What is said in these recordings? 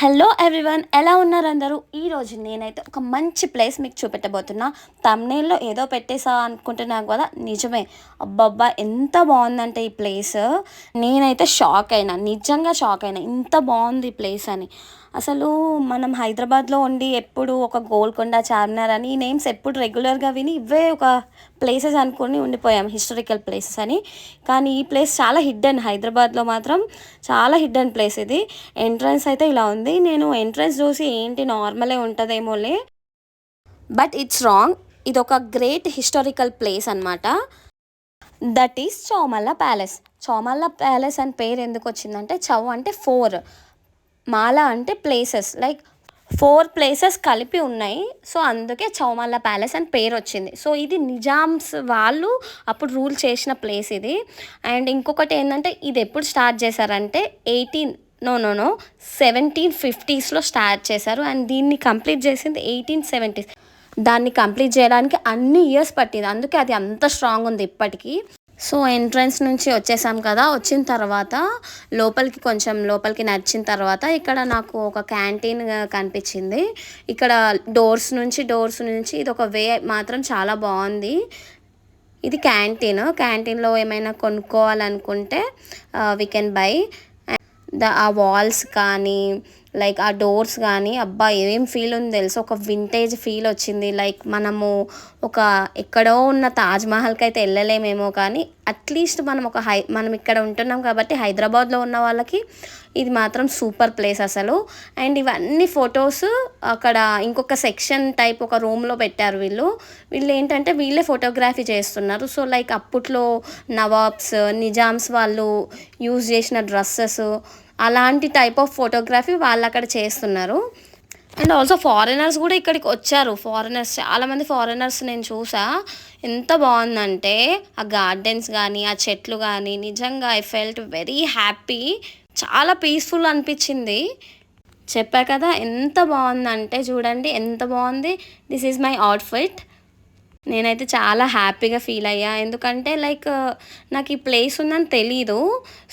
Hello everyone, ఎలా ఉన్నారు అందరూ? ఈరోజు నేనైతే ఒక మంచి ప్లేస్ మీకు చూపెట్టబోతున్నా. తమ్నేల్లో ఏదో పెట్టేసా అనుకుంటున్నాను కదా, నిజమే. అబ్బబ్బా, ఎంత బాగుందంటే ఈ ప్లేస్, నేనైతే షాక్ అయినా, నిజంగా షాక్ అయినా. ఇంత బాగుంది ఈ ప్లేస్ అని. అసలు మనం హైదరాబాద్లో ఉండి ఎప్పుడు ఒక గోల్కొండ, చార్మినార్ అని ఈ నేమ్స్ ఎప్పుడు రెగ్యులర్గా విని ఇవే ఒక ప్లేసెస్ అనుకొని ఉండిపోయాం, హిస్టారికల్ ప్లేసెస్ అని. కానీ ఈ ప్లేస్ చాలా హిడ్డెన్, హైదరాబాద్లో మాత్రం చాలా హిడ్డెన్ ప్లేస్ ఇది. ఎంట్రన్స్ అయితే ఇలా ఉంది. నేను ఎంట్రన్స్ చూసి ఏంటి నార్మలే ఉంటుందేమోలే, బట్ ఇట్స్ రాంగ్. ఇది ఒక గ్రేట్ హిస్టారికల్ ప్లేస్ అనమాట. That is Chowmahalla palace. Chowmahalla palace అని పేరు ఎందుకు వచ్చిందంటే, చౌ అంటే 4, మాల అంటే ప్లేసెస్, లైక్ 4 ప్లేసెస్ కలిపి ఉన్నాయి. సో అందుకే చౌమల్ల ప్యాలెస్ అని పేరు వచ్చింది. సో ఇది నిజామ్స్ వాళ్ళు అప్పుడు రూల్ చేసిన ప్లేస్ ఇది. అండ్ ఇంకొకటి ఏంటంటే, ఇది ఎప్పుడు స్టార్ట్ చేశారంటే 1750స్లో స్టార్ట్ చేశారు. అండ్ దీన్ని కంప్లీట్ చేసింది 1870. దాన్ని కంప్లీట్ చేయడానికి అన్ని ఇయర్స్ పట్టింది, అందుకే అది అంత స్ట్రాంగ్ ఉంది ఇప్పటికీ. సో ఎంట్రన్స్ నుంచి వచ్చేసాం కదా, వచ్చిన తర్వాత లోపలికి నడిచిన తర్వాత ఇక్కడ నాకు ఒక క్యాంటీన్ కనిపించింది. ఇక్కడ డోర్స్ నుంచి ఇది ఒక వే మాత్రం చాలా బాగుంది. ఇది క్యాంటీన్లో ఏమైనా కొనుక్కోవాలనుకుంటే వీ కెన్ బై. ఆ వాల్స్ కానీ, లైక్ ఆ డోర్స్ కానీ, అబ్బా ఏం ఫీల్ ఉంది తెలుసు, ఒక వింటేజ్ ఫీల్ వచ్చింది. లైక్ మనము ఒక ఎక్కడో ఉన్న తాజ్మహల్కి అయితే వెళ్ళలేమేమో, కానీ అట్లీస్ట్ మనం ఇక్కడ ఉంటున్నాం కాబట్టి హైదరాబాద్లో ఉన్న వాళ్ళకి ఇది మాత్రం సూపర్ ప్లేస్ అసలు. అండ్ ఇవన్నీ ఫొటోస్ అక్కడ ఇంకొక సెక్షన్ టైప్ ఒక రూమ్లో పెట్టారు. వీళ్ళు ఏంటంటే వీళ్ళే ఫోటోగ్రఫీ చేస్తున్నారు. సో లైక్ అప్పట్లో నవాబ్స్, నిజామ్స్ వాళ్ళు యూజ్ చేసిన డ్రెస్సెస్, అలాంటి టైప్ ఆఫ్ ఫోటోగ్రఫీ వాళ్ళు అక్కడ చేస్తున్నారు. అండ్ ఆల్సో ఫారినర్స్ కూడా ఇక్కడికి వచ్చారు. చాలామంది ఫారినర్స్ నేను చూసా. ఎంత బాగుందంటే ఆ గార్డెన్స్ కానీ, ఆ చెట్లు కానీ, నిజంగా ఐ ఫెల్ట్ వెరీ హ్యాపీ. చాలా పీస్ఫుల్ అనిపించింది. చెప్పా కదా ఎంత బాగుందంటే, చూడండి ఎంత బాగుంది. This is my outfit. నేనైతే చాలా హ్యాపీగా ఫీల్ అయ్యా, ఎందుకంటే లైక్ నాకు ఈ ప్లేస్ ఉందని తెలీదు.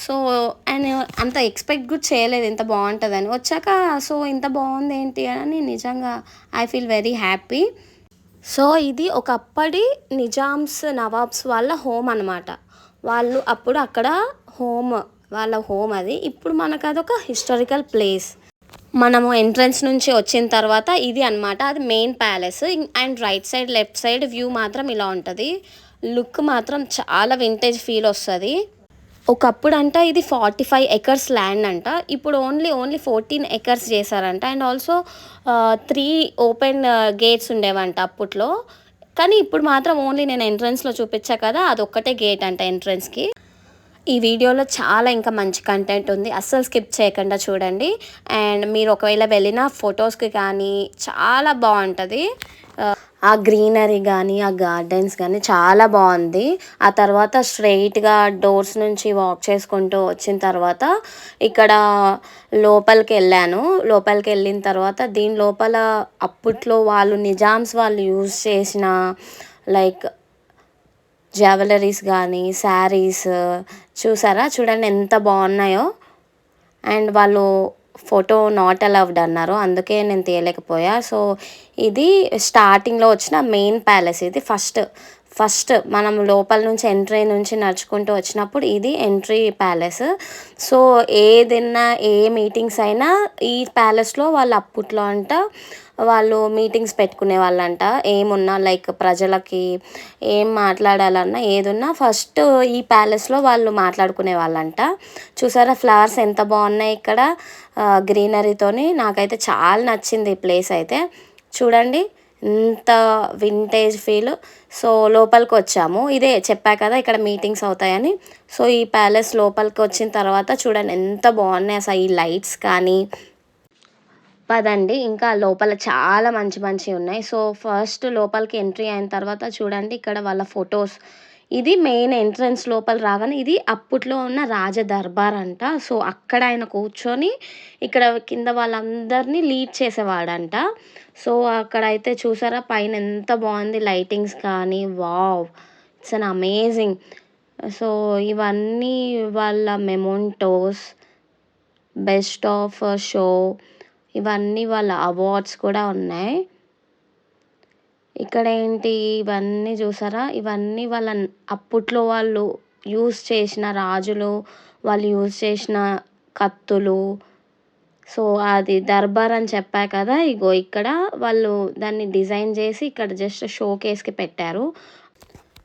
సో అండ్ అంత ఎక్స్పెక్ట్ కూడా చేయలేదు ఇంత బాగుంటుందని. వచ్చాక సో ఇంత బాగుంది ఏంటి అని నిజంగా I feel very happy. So ఇది ఒకప్పటి నిజామ్స్, నవాబ్స్ వాళ్ళ హోమ్ అనమాట. వాళ్ళు అప్పుడు అక్కడ వాళ్ళ హోమ్ అది. ఇప్పుడు మనకు అదొక హిస్టారికల్ ప్లేస్. మనము ఎంట్రన్స్ నుంచి వచ్చిన తర్వాత ఇది అనమాట, అది main palace. And right side, left side view మాత్రం ఇలా ఉంటుంది. లుక్ మాత్రం చాలా వింటేజ్ ఫీల్ వస్తుంది. ఒకప్పుడు అంట ఇది 45 ఎకర్స్ ల్యాండ్ అంట, ఇప్పుడు ఓన్లీ 14 ఎకర్స్ చేశారంట. అండ్ ఆల్సో 3 ఓపెన్ గేట్స్ ఉండేవంట అప్పట్లో. కానీ ఇప్పుడు మాత్రం ఓన్లీ నేను ఎంట్రన్స్లో చూపించా కదా, అదొక్కటే గేట్ అంట ఎంట్రన్స్కి. ఈ వీడియోలో చాలా ఇంకా మంచి కంటెంట్ ఉంది, అస్సలు స్కిప్ చేయకుండా చూడండి. అండ్ మీరు ఒకవేళ వెళ్ళిన ఫొటోస్కి కానీ చాలా బాగుంటుంది. ఆ గ్రీనరీ కానీ, ఆ గార్డెన్స్ కానీ చాలా బాగుంది. ఆ తర్వాత స్ట్రెయిట్గా డోర్స్ నుంచి వాక్ చేసుకుంటూ వచ్చిన తర్వాత ఇక్కడ లోపలికి వెళ్ళిన తర్వాత దీని లోపల అప్పట్లో నిజామ్స్ వాళ్ళు యూజ్ చేసిన లైక్ జ్యువెలరీస్ కానీ, శారీస్ చూడండి ఎంత బాగున్నాయో. అండ్ వాళ్ళు ఫోటో నాట్ అలౌడ్ అన్నారు, అందుకే నేను తీయలేకపోయా. సో ఇది స్టార్టింగ్లో వచ్చిన మెయిన్ ప్యాలెస్. ఇది ఫస్ట్ మనం లోపల నుంచి ఎంట్రీ నుంచి నడుచుకుంటూ వచ్చినప్పుడు ఇది ఎంట్రీ ప్యాలెస్. సో ఏ మీటింగ్స్ అయినా ఈ ప్యాలెస్లో వాళ్ళు అప్పట్లో వాళ్ళు మీటింగ్స్ పెట్టుకునే వాళ్ళంట. ఏమున్నా లైక్ ప్రజలకి ఏం మాట్లాడాలన్నా ఏదున్నా ఫస్ట్ ఈ ప్యాలెస్లో వాళ్ళు మాట్లాడుకునే వాళ్ళంట. చూసారా ఫ్లవర్స్ ఎంత బాగున్నాయి ఇక్కడ గ్రీనరీతోని. నాకైతే చాలా నచ్చింది ఈ ప్లేస్ అయితే. చూడండి ఎంత వింటేజ్ ఫీల్. సో లోపలికి వచ్చాము, ఇదే చెప్పా కదా ఇక్కడ మీటింగ్స్ అవుతాయని. సో ఈ ప్యాలెస్ లోపలికి వచ్చిన తర్వాత చూడండి ఎంత బాగున్నాయి అసలు ఈ లైట్స్ కానీ. పదండి ఇంకా లోపల చాలా మంచి ఉన్నాయి. సో ఫస్ట్ లోపలికి ఎంట్రీ అయిన తర్వాత చూడండి ఇక్కడ వాళ్ళ ఫొటోస్. ఇది మెయిన్ ఎంట్రన్స్. లోపల రాగానే ఇది అప్పట్లో ఉన్న రాజ దర్బార్ అంట. సో అక్కడ ఆయన కూర్చొని ఇక్కడ కింద వాళ్ళందరినీ లీడ్ చేసేవాడంట. సో అక్కడైతే చూసారా పైన ఎంత బాగుంది లైటింగ్స్ కానీ, wow, it's an amazing. So ఇవన్నీ వాళ్ళ మెమోంటోస్, బెస్ట్ ఆఫ్ షో, ఇవన్నీ వాళ్ళ అవార్డ్స్ కూడా ఉన్నాయి. ఇక్కడ ఏంటి ఇవన్నీ చూసారా? ఇవన్నీ వాళ్ళ అప్పట్లో వాళ్ళు యూజ్ చేసిన రాజులు, వాళ్ళు యూజ్ చేసిన కత్తులు. సో, అది దర్బార్ అని చెప్పా కదా! ఇగో ఇక్కడ వాళ్ళు దాన్ని డిజైన్ చేసి ఇక్కడ జస్ట్ షోకేస్‌కి పెట్టారు.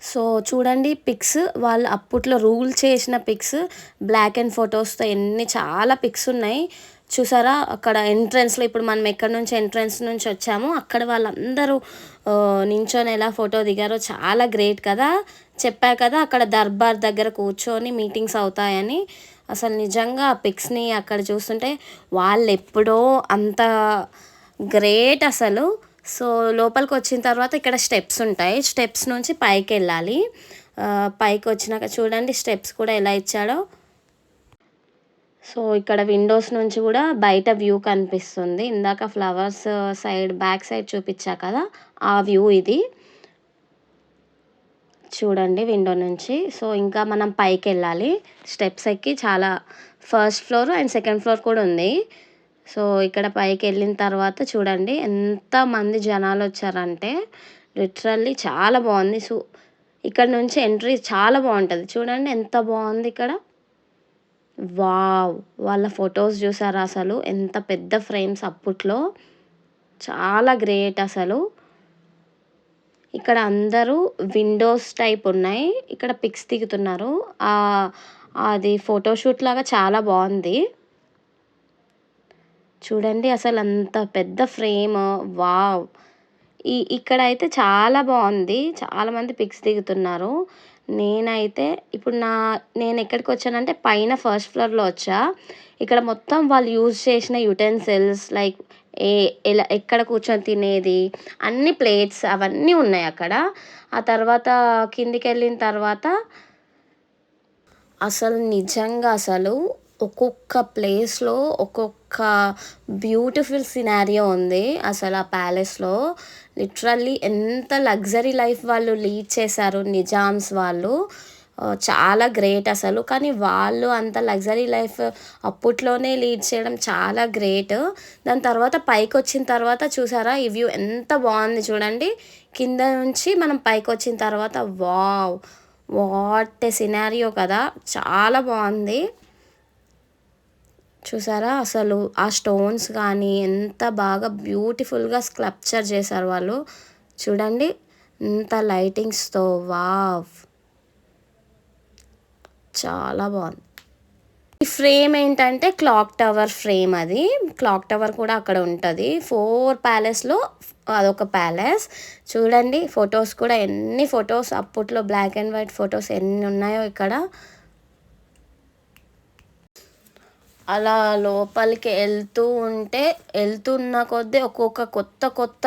సో, చూడండి పిక్స్ వాళ్ళు అప్పట్లో రూల్ చేసిన పిక్స్ బ్లాక్ అండ్ ఫోటోస్‌తో చాలా పిక్స్ ఉన్నాయి. చూసారా? అక్కడ ఎంట్రన్స్‌లో ఇప్పుడు మనం ఎక్కడి నుంచి ఎంట్రన్స్ నుంచి వచ్చామో అక్కడ వాళ్ళందరూ నించొని ఎలా ఫోటో దిగారో చాలా గ్రేట్ కదా! చెప్పా కదా! అక్కడ దర్బార్ దగ్గర కూర్చొని మీటింగ్స్ అవుతాయని. అసలు నిజంగా ఆ పిక్స్‌ని అక్కడ చూస్తుంటే వాళ్ళెప్పుడో అంత గ్రేట్ అసలు. సో, లోపలికొచ్చిన తర్వాత ఇక్కడ స్టెప్స్ ఉంటాయి. స్టెప్స్ నుంచి పైకెళ్ళాలి. పైకొచ్చినాక చూడండి స్టెప్స్ కూడా ఎలా ఇచ్చాడో. సో, ఇక్కడ విండోస్ నుంచి కూడా బయట వ్యూ కనిపిస్తుంది. ఇందాక ఫ్లవర్స్ సైడ్ బ్యాక్ సైడ్ చూపిచ్చా కదా! ఆ వ్యూ ఇది. చూడండి విండో నుంచి. సో, ఇంకా మనం పైకెళ్ళాలి. స్టెప్స్ ఎక్కి చాలా first floor and second floor కూడా ఉంది. సో, ఇక్కడ పైకెళ్ళిన తర్వాత చూడండి ఎంతమంది జనాలొచ్చారంటే లిటరల్లీ చాలా బాగుంది. సో, ఇక్కడ నుంచి ఎంట్రీ చాలా బాగుంటుంది. చూడండి ఎంత బాగుంది ఇక్కడ. వావ్! వాళ్ళ ఫొటోస్ చూసారా అసలు? ఎంత పెద్ద ఫ్రేమ్స్ అప్పట్లో. చాలా గ్రేట్ అసలు. ఇక్కడ అందరూ విండోస్ టైప్ ఉన్నాయి. ఇక్కడ పిక్స్ దిగుతున్నారు. అది ఫోటోషూట్ లాగా చాలా బాగుంది. చూడండి అసలు అంత పెద్ద ఫ్రేమ్. వావ్! ఇక్కడైతే చాలా బాగుంది. చాలామంది పిక్స్ దిగుతున్నారు. నేనైతే ఇప్పుడు నేను ఎక్కడికి వచ్చానంటే పైన ఫస్ట్ ఫ్లోర్‌లో వచ్చా. ఇక్కడ మొత్తం వాళ్ళు యూజ్ చేసిన యుటెన్సిల్స్ లైక్ ఎలా ఎక్కడ కూర్చొని తినేది అన్ని ప్లేట్స్ అవన్నీ ఉన్నాయి అక్కడ. ఆ తర్వాత కిందికెళ్ళిన తర్వాత అసలు నిజంగా అసలు ఒక్కొక్క ప్లేస్‌లో ఒక్కొక్క బ్యూటిఫుల్ సినారియో ఉంది. అసలు ఆ ప్యాలెస్‌లో లిటరల్లీ ఎంత లగ్జరీ లైఫ్ వాళ్ళు లీడ్ చేశారు నిజామ్స్ వాళ్ళు. చాలా గ్రేట్ అసలు. కానీ వాళ్ళు అంత లగ్జరీ లైఫ్ అప్పట్లోనే లీడ్ చేయడం చాలా గ్రేట్. దాని తర్వాత పైకొచ్చిన తర్వాత చూసారా ఈ వ్యూ ఎంత బాగుంది చూడండి. కింద నుంచి మనం పైకొచ్చిన తర్వాత వావ్! వాట్ ఏ సినారియో కదా! చాలా బాగుంది. చూసారా అసలు ఆ స్టోన్స్ కానీ ఎంత బాగా బ్యూటిఫుల్‌గా స్కల్ప్చర్ చేశారు వాళ్ళు. చూడండి ఎంత లైటింగ్స్‌తో వావ్! చాలా బాగుంది. ఈ ఫ్రేమ్ ఏంటంటే క్లాక్ టవర్ ఫ్రేమ్ అది. క్లాక్ టవర్ కూడా అక్కడ ఉంటుంది. 4 ప్యాలెస్‌లో అదొక ప్యాలెస్. చూడండి ఫొటోస్ కూడా ఎన్ని ఫొటోస్ అప్పట్లో బ్లాక్ అండ్ వైట్ ఫొటోస్ ఎన్ని ఉన్నాయో ఇక్కడ. అలా లోపలికి వెళ్తున్న కొద్దీ ఒక్కొక్క కొత్త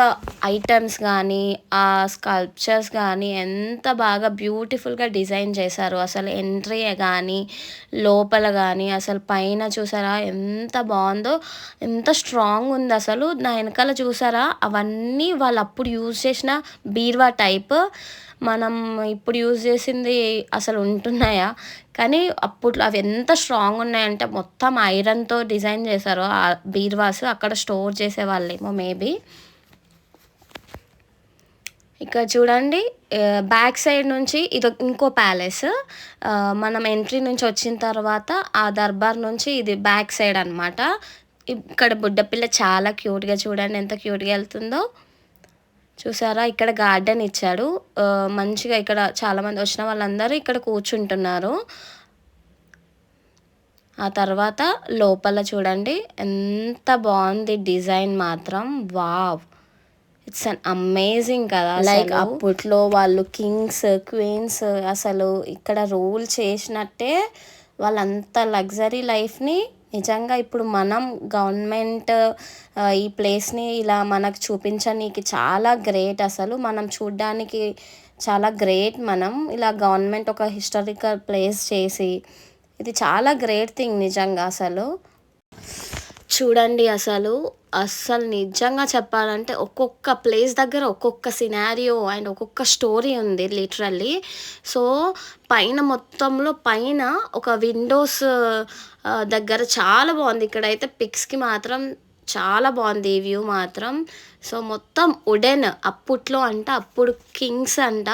ఐటమ్స్ కానీ, ఆ స్కల్ప్చర్స్ కానీ ఎంత బాగా బ్యూటిఫుల్‌గా డిజైన్ చేశారో అసలు ఎంట్రీ గానీ, లోపల గానీ అసలు పైన చూసారా ఎంత బాగుందో, ఎంత స్ట్రాంగ్ ఉంది అసలు. నా వెనకాల చూసారా అవన్నీ వాళ్ళు అప్పుడు యూజ్ చేసిన బీరువా టైప్. మనం ఇప్పుడు యూజ్ చేసింది అసలు ఉంటున్నాయా? కానీ అప్పట్లో అవి ఎంత స్ట్రాంగ్ ఉన్నాయంటే మొత్తం ఐరన్‌తో డిజైన్ చేశారు. ఆ బీరువాస్ అక్కడ స్టోర్ చేసేవాళ్ళేమో మేబీ. ఇక్కడ చూడండి బ్యాక్ సైడ్ నుంచి ఇంకో ప్యాలెస్. మనం ఎంట్రీ నుంచి వచ్చిన తర్వాత ఆ దర్బార్ నుంచి ఇది బ్యాక్ సైడ్ అనమాట. ఇక్కడ బుడ్డపిల్ల చాలా క్యూట్‌గా చూడండి ఎంత క్యూట్‌గా వెళ్తుందో. చూసారా ఇక్కడ గార్డెన్ ఇచ్చాడు. మంచిగా ఇక్కడ చాలామంది వచ్చిన వాళ్ళందరూ ఇక్కడ కూర్చుంటున్నారు. ఆ తర్వాత లోపల చూడండి ఎంత బాగుంది డిజైన్ మాత్రం. వావ్! ఇట్స్ అన్ అమేజింగ్ కదా! లైక్ అప్పట్లో వాళ్ళు కింగ్స్, క్వీన్స్ అసలు ఇక్కడ రూల్ చేసినట్టే వాళ్ళంత లగ్జరీ లైఫ్‌ని నిజంగా ఇప్పుడు మనం గవర్నమెంట్ ఈ ప్లేస్‌ని ఇలా మనకు చూపించనీకి చాలా గ్రేట్ అసలు. మనం చూడ్డానికి చాలా గ్రేట్ మనం. ఇలా గవర్నమెంట్ ఒక హిస్టారికల్ ప్లేస్ చేసి ఇది చాలా గ్రేట్ థింగ్ నిజంగా అసలు. చూడండి అస్సలు నిజంగా చెప్పాలంటే ఒక్కొక్క ప్లేస్ దగ్గర ఒక్కొక్క సినారియో అండ్ ఒక్కొక్క స్టోరీ ఉంది లిటరల్లీ. సో, మొత్తంలో ఒక విండోస్ దగ్గర చాలా బాగుంది. ఇక్కడైతే పిక్స్‌కి మాత్రం చాలా బాగుంది ఈ వ్యూ మాత్రం. సో మొత్తం వుడెన్, అప్పట్లో అంట, అప్పుడు కింగ్స్ అంట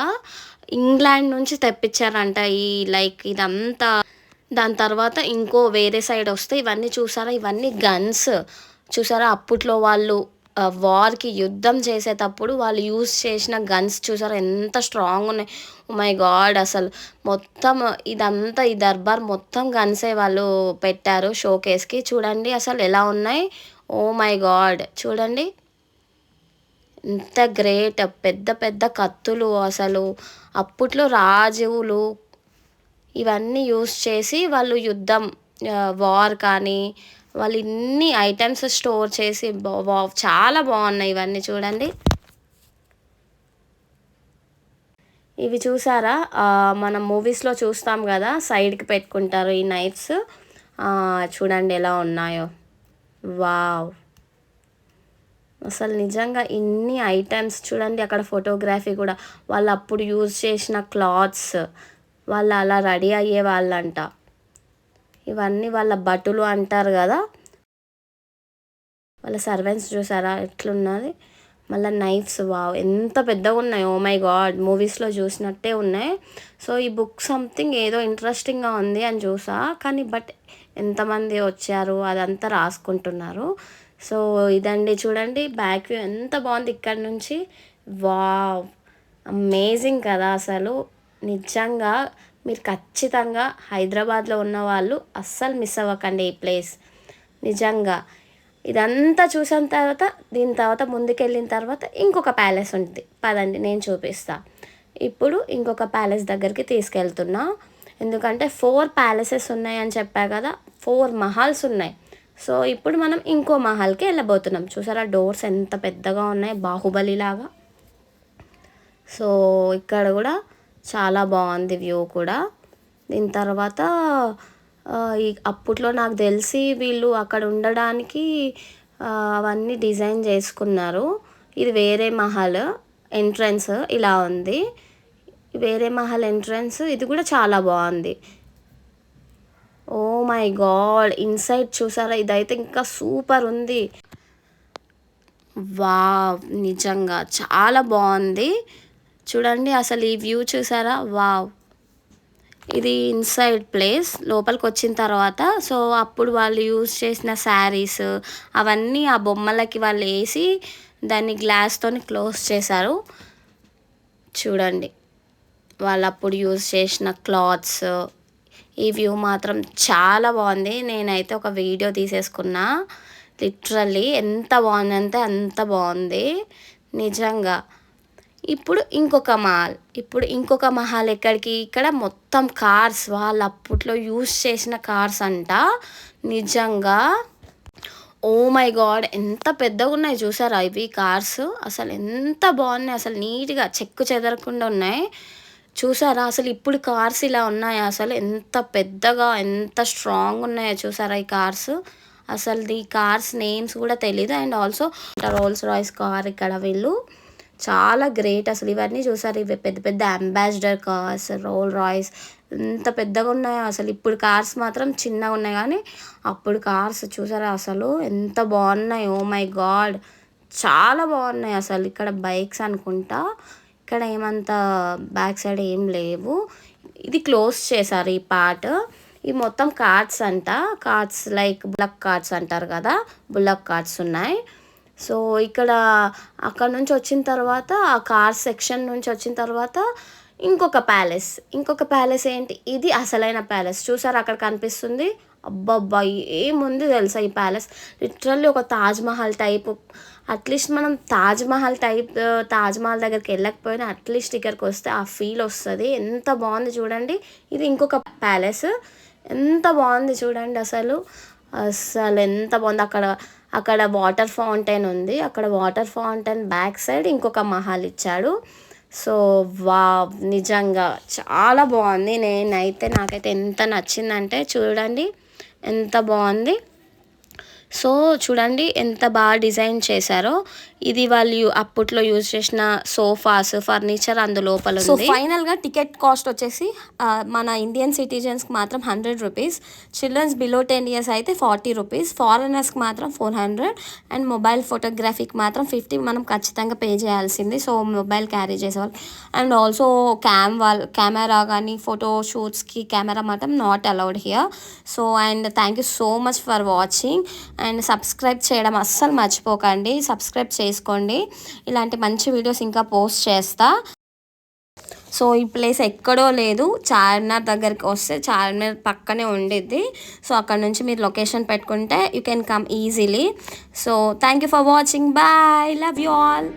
ఇంగ్లాండ్ నుంచి తెప్పించారంట ఈ లైక్ ఇదంతా. దాని తర్వాత ఇంకో వేరే సైడ్ వస్తే ఇవన్నీ చూసారా, ఇవన్నీ గన్స్ చూసారా, అప్పట్లో వాళ్ళు వార్కి యుద్ధం చేసేటప్పుడు వాళ్ళు యూజ్ చేసిన గన్స్ చూసారా ఎంత స్ట్రాంగ్ ఉన్నాయి. ఓ మై గాడ్, అసలు మొత్తం ఇదంతా ఈ దర్బార్ మొత్తం గన్సే వాళ్ళు పెట్టారు షోకేస్కి. చూడండి అసలు ఎలా ఉన్నాయి. ఓ మై గాడ్ చూడండి ఎంత గ్రేట్. పెద్ద పెద్ద కత్తులు అసలు అప్పట్లో రాజులు ఇవన్నీ యూస్ చేసి వాళ్ళు యుద్ధం, వార్ కానీ వాళ్ళు ఇన్ని ఐటమ్స్ స్టోర్ చేసి చాలా బాగున్నాయి ఇవన్నీ చూడండి. ఇవి చూసారా, మనం మూవీస్లో చూస్తాం కదా సైడ్కి పెట్టుకుంటారు ఈ నైఫ్స్, చూడండి ఎలా ఉన్నాయో. వావ్, అసలు నిజంగా ఇన్ని ఐటమ్స్ చూడండి. అక్కడ ఫోటోగ్రఫీ కూడా వాళ్ళు అప్పుడు యూజ్ చేసిన క్లాత్స్, వాళ్ళు అలా రెడీ అయ్యే వాళ్ళంట. ఇవన్నీ వాళ్ళ భటులు అంటారు కదా, వాళ్ళ సర్వెంట్స్ చూసారా ఎట్లున్నది. మళ్ళీ నైఫ్స్, వావ్ ఎంత పెద్దగా ఉన్నాయి. ఓ మై గాడ్, మూవీస్లో చూసినట్టే ఉన్నాయి. సో ఈ బుక్ సంథింగ్ ఏదో ఇంట్రెస్టింగ్గా ఉంది అని చూసా, కానీ బట్ ఎంతమంది వచ్చారు అదంతా రాసుకుంటున్నారు. సో ఇదండి చూడండి బ్యాక్ వ్యూ ఎంత బాగుంది ఇక్కడ నుంచి. వావ్, అమేజింగ్ కదా అసలు. నిజంగా మీరు ఖచ్చితంగా హైదరాబాద్లో ఉన్న వాళ్ళు అస్సలు మిస్ అవ్వకండి ఈ ప్లేస్. నిజంగా ఇదంతా చూసిన తర్వాత దీని తర్వాత ముందుకెళ్ళిన తర్వాత ఇంకొక ప్యాలెస్ ఉంటుంది, పదండి నేను చూపిస్తా. ఇప్పుడు ఇంకొక ప్యాలెస్ దగ్గరికి తీసుకెళ్తున్నా, ఎందుకంటే 4 ప్యాలెసెస్ ఉన్నాయని చెప్పా కదా, 4 మహల్స్ ఉన్నాయి. సో ఇప్పుడు మనం ఇంకో మహల్కి వెళ్ళబోతున్నాం. చూసారా డోర్స్ ఎంత పెద్దగా ఉన్నాయి, బాహుబలి లాగా. సో ఇక్కడ కూడా చాలా బాగుంది వ్యూ కూడా. దీని తర్వాత ఈ అప్పట్లో నాకు తెలిసి వీళ్ళు అక్కడ ఉండడానికి అవన్నీ డిజైన్ చేసుకున్నారు. ఇది వేరే మహల్ ఎంట్రన్స్ ఇలా ఉంది, వేరే మహల్ ఎంట్రన్స్ ఇది కూడా చాలా బాగుంది. ఓ మై గాడ్, ఇన్సైడ్ చూసారా, ఇదైతే ఇంకా సూపర్ ఉంది. వావ్, నిజంగా చాలా బాగుంది చూడండి. అసలు ఈ వ్యూ చూసారా, వావ్. ఇది ఇన్సైడ్ ప్లేస్, లోపలికి వచ్చిన తర్వాత సో అప్పుడు వాళ్ళు యూజ్ చేసిన శారీస్ అవన్నీ ఆ బొమ్మలకి వాళ్ళు వేసి దాన్ని గ్లాస్తో క్లోజ్ చేశారు. చూడండి వాళ్ళు అప్పుడు యూజ్ చేసిన క్లాత్స్. ఈ వ్యూ మాత్రం చాలా బాగుంది. నేనైతే ఒక వీడియో తీసేసుకున్నా, లిటరల్లీ ఎంత బాగుందంటే అంత బాగుంది నిజంగా. ఇప్పుడు ఇంకొక మహల్ ఎక్కడికి, ఇక్కడ మొత్తం కార్స్, వాళ్ళు అప్పట్లో యూజ్ చేసిన కార్స్ అంట. నిజంగా ఓ మై గాడ్, ఎంత పెద్దగా ఉన్నాయి చూసారా ఇవి కార్స్, అసలు ఎంత బాగున్నాయి, అసలు నీట్గా చెక్కు చెదరకుండా ఉన్నాయి చూసారా. అసలు ఇప్పుడు కార్స్ ఇలా ఉన్నాయి, అసలు ఎంత పెద్దగా ఎంత స్ట్రాంగ్ ఉన్నాయో చూసారా ఈ కార్స్. అసలు ఈ కార్స్ నేమ్స్ కూడా తెలీదు. And also Rolls Royce car ఇక్కడ వీళ్ళు చాలా గ్రేట్ అసలు. ఇవన్నీ చూసారు, ఇవి పెద్ద పెద్ద అంబాసిడర్ కార్స్, రోల్ రాయ్స్ ఎంత పెద్దగా ఉన్నాయో అసలు. ఇప్పుడు కార్స్ మాత్రం చిన్నగా ఉన్నాయి, కానీ అప్పుడు కార్స్ చూసారా అసలు ఎంత బాగున్నాయి. ఓ మై గాడ్, చాలా బాగున్నాయి అసలు. ఇక్కడ బైక్స్ అనుకుంటా, ఇక్కడ ఏమంత బ్యాక్ సైడ్ ఏం లేవు, ఇది క్లోజ్ చేశారు ఈ పార్ట్. ఈ మొత్తం కార్ట్స్ అంట, కార్ట్స్ లైక్ బుల్లక్ కార్ట్స్ అంటారు కదా, బుల్లక్ కార్ట్స్ ఉన్నాయి. సో ఇక్కడ అక్కడ నుంచి వచ్చిన తర్వాత ఆ కార్ సెక్షన్ నుంచి వచ్చిన తర్వాత ఇంకొక ప్యాలెస్ ఏంటి, ఇది అసలైన ప్యాలెస్. చూసారు అక్కడ కనిపిస్తుంది, అబ్బబ్బా ఏముంది తెలుసా ఈ ప్యాలెస్, లిటరల్లీ ఒక తాజ్మహల్ టైపు. అట్లీస్ట్ మనం తాజ్మహల్ దగ్గరికి వెళ్ళకపోయినా అట్లీస్ట్ ఇక్కడికి వస్తే ఆ ఫీల్ వస్తుంది. ఎంత బాగుంది చూడండి. ఇది ఇంకొక ప్యాలెస్, ఎంత బాగుంది చూడండి అసలు. ఎంత బాగుంది. అక్కడ వాటర్ ఫౌంటైన్ ఉంది, అక్కడ వాటర్ ఫౌంటైన్ బ్యాక్ సైడ్ ఇంకొక మహల్ ఇచ్చాడు. సో వావ్, నిజంగా చాలా బాగుంది. నాకైతే ఎంత నచ్చిందంటే చూడండి ఎంత బాగుంది. సో చూడండి ఎంత బాగా డిజైన్ చేశారో. ఇది వాళ్ళు అప్పట్లో యూజ్ చేసిన సోఫాస్, ఫర్నిచర్ అందులోపల ఉంది. సో ఫైనల్గా టికెట్ కాస్ట్ వచ్చేసి మన ఇండియన్ సిటిజన్స్కి మాత్రం 100 రూపీస్, చిల్డ్రన్స్ బిలో 10 ఇయర్స్ అయితే 40 రూపీస్, ఫారినర్స్కి మాత్రం 400, అండ్ మొబైల్ ఫోటోగ్రఫీకి మాత్రం 50 మనం ఖచ్చితంగా పే చేయాల్సింది. సో మొబైల్ క్యారీ చేసేవాళ్ళు. అండ్ ఆల్సో కెమెరా కానీ ఫోటో షూట్స్కి కెమెరా మాత్రం not allowed here. So and thank you so much for watching. And subscribe చేయడం అస్సలు మర్చిపోకండి, సబ్స్క్రైబ్ చేసుకోండి. ఇలాంటి మంచి వీడియోస్ ఇంకా పోస్ట్ చేస్తా. సో ఈ ప్లేస్ ఎక్కడో లేదు, చార్మినార్ దగ్గరికి వస్తే చార్మినార్ పక్కనే ఉండిద్ది. సో అక్కడ నుంచి మీరు లొకేషన్ పెట్టుకుంటే you can come easily. So thank you for watching, bye, love you all.